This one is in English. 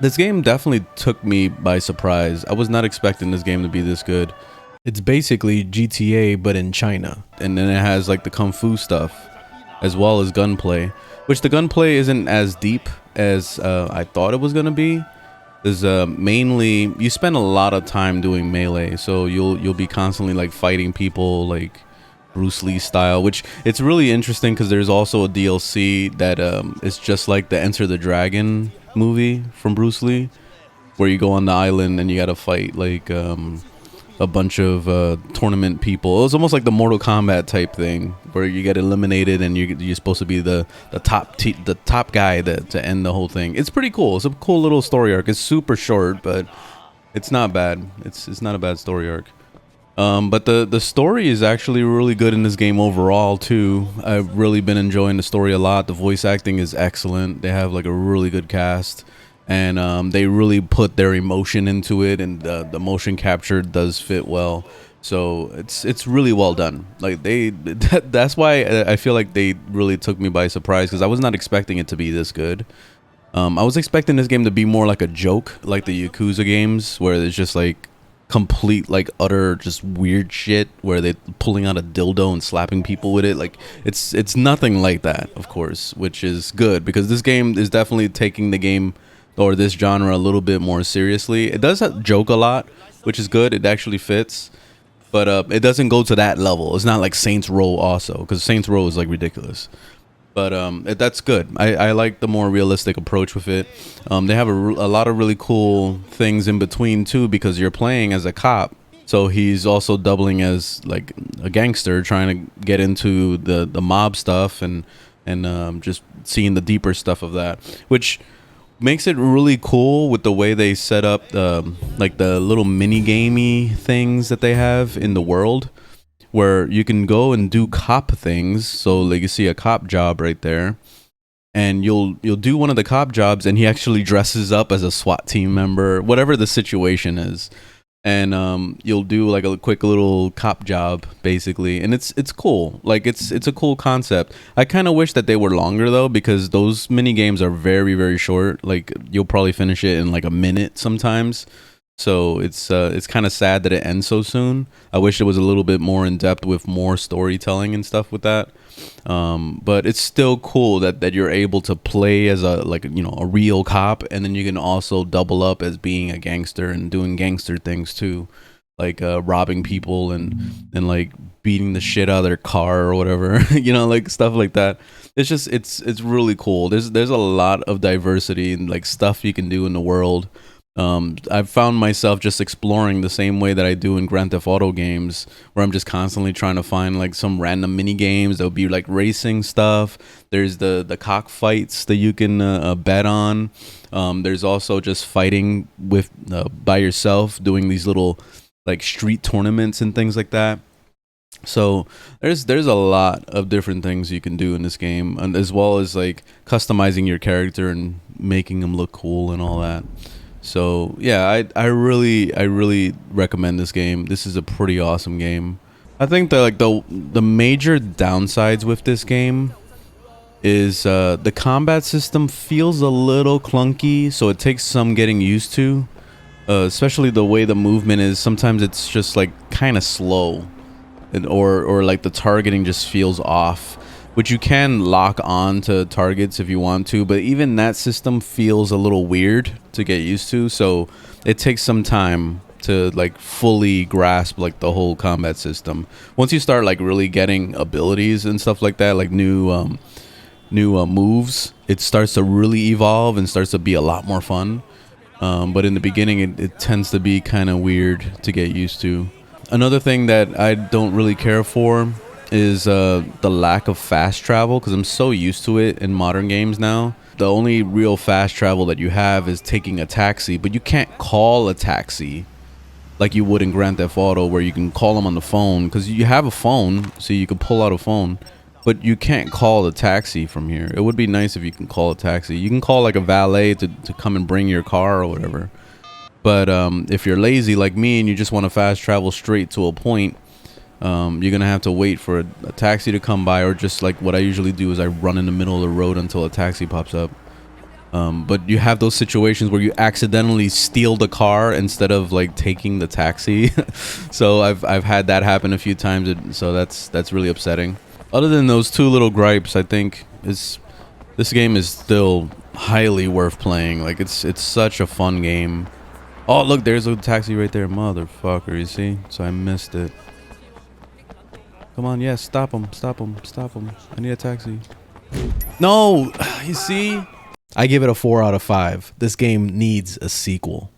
This game definitely took me by surprise. I was not expecting this game to be this good. It's basically GTA but in China, and then it has like the kung fu stuff as well as gunplay, which the gunplay isn't as deep as I thought it was gonna be. There's mainly you spend a lot of time doing melee, so you'll be constantly like fighting people like Bruce Lee style, which it's really interesting because there's also a DLC that is just like the Enter the Dragon movie from Bruce Lee, where you go on the island and you gotta fight like a bunch of tournament people. It was almost like the Mortal Kombat type thing where you get eliminated and you're supposed to be the top guy to end the whole thing. It's pretty cool. It's a cool little story arc. It's super short, but it's not bad. It's not a bad story arc. But the story is actually really good in this game overall too. I've really been enjoying the story a lot. The voice acting is excellent. They have like a really good cast, and they really put their emotion into it, and the motion capture does fit well. So it's really well done. Like that's why I feel like they really took me by surprise, because I was not expecting it to be this good. I was expecting this game to be more like a joke, like the Yakuza games, where it's just like complete like utter just weird shit where they're pulling out a dildo and slapping people with it. Like it's nothing like that, of course, which is good because this game is definitely taking the game or this genre a little bit more seriously. It does joke a lot, which is good. It actually fits, but it doesn't go to that level. It's not like Saints Row also, because Saints Row is like ridiculous. But that's good. I like the more realistic approach with it. They have a lot of really cool things in between too, because you're playing as a cop, so he's also doubling as like a gangster trying to get into the mob stuff, and just seeing the deeper stuff of that, which makes it really cool with the way they set up like the little mini gamey things that they have in the world, where you can go and do cop things. So like you see a cop job right there, and you'll do one of the cop jobs, and he actually dresses up as a SWAT team member, whatever the situation is, and you'll do like a quick little cop job basically, and it's cool. Like it's a cool concept. I kind of wish that they were longer though, because those mini games are very short. Like you'll probably finish it in like a minute sometimes. So it's kind of sad that it ends so soon. I wish it was a little bit more in depth with more storytelling and stuff with that. But it's still cool that you're able to play as a a real cop, and then you can also double up as being a gangster and doing gangster things too, like robbing people and like beating the shit out of their car or whatever, like stuff like that. It's just it's really cool. There's a lot of diversity and like stuff you can do in the world. I've found myself just exploring the same way that I do in Grand Theft Auto games, where I'm just constantly trying to find like some random mini games. There'll be like racing stuff. There's the cockfights that you can bet on. There's also just fighting with by yourself, doing these little like street tournaments and things like that. So there's a lot of different things you can do in this game, and as well as like customizing your character and making them look cool and all that. So yeah, I really recommend this game. This is a pretty awesome game. I think that like the major downsides with this game is the combat system feels a little clunky, so it takes some getting used to. Especially the way the movement is. Sometimes it's just like kind of slow, or like the targeting just feels off. Which you can lock on to targets if you want to, but even that system feels a little weird to get used to, so it takes some time to like fully grasp like the whole combat system. Once you start like really getting abilities and stuff like that, like new moves, it starts to really evolve and starts to be a lot more fun. But in the beginning, it tends to be kind of weird to get used to. Another thing that I don't really care for is the lack of fast travel, because I'm so used to it in modern games now. The only real fast travel that you have is taking a taxi, but you can't call a taxi like you would in Grand Theft Auto, where you can call them on the phone, because you have a phone, so you can pull out a phone, but you can't call the taxi from here. It would be nice if you can call a taxi. You can call like a valet to come and bring your car or whatever, but if you're lazy like me and you just want to fast travel straight to a point, you're gonna have to wait for a taxi to come by, or just like what I usually do is I run in the middle of the road until a taxi pops up. But you have those situations where you accidentally steal the car instead of like taking the taxi. So I've had that happen a few times, so that's really upsetting. Other than those two little gripes, I think this game is still highly worth playing. Like it's such a fun game. Oh look, there's a taxi right there, motherfucker. You see? So I missed it. Come on, yes, stop him, stop him, stop him. I need a taxi. No, you see? I give it a 4 out of 5. This game needs a sequel.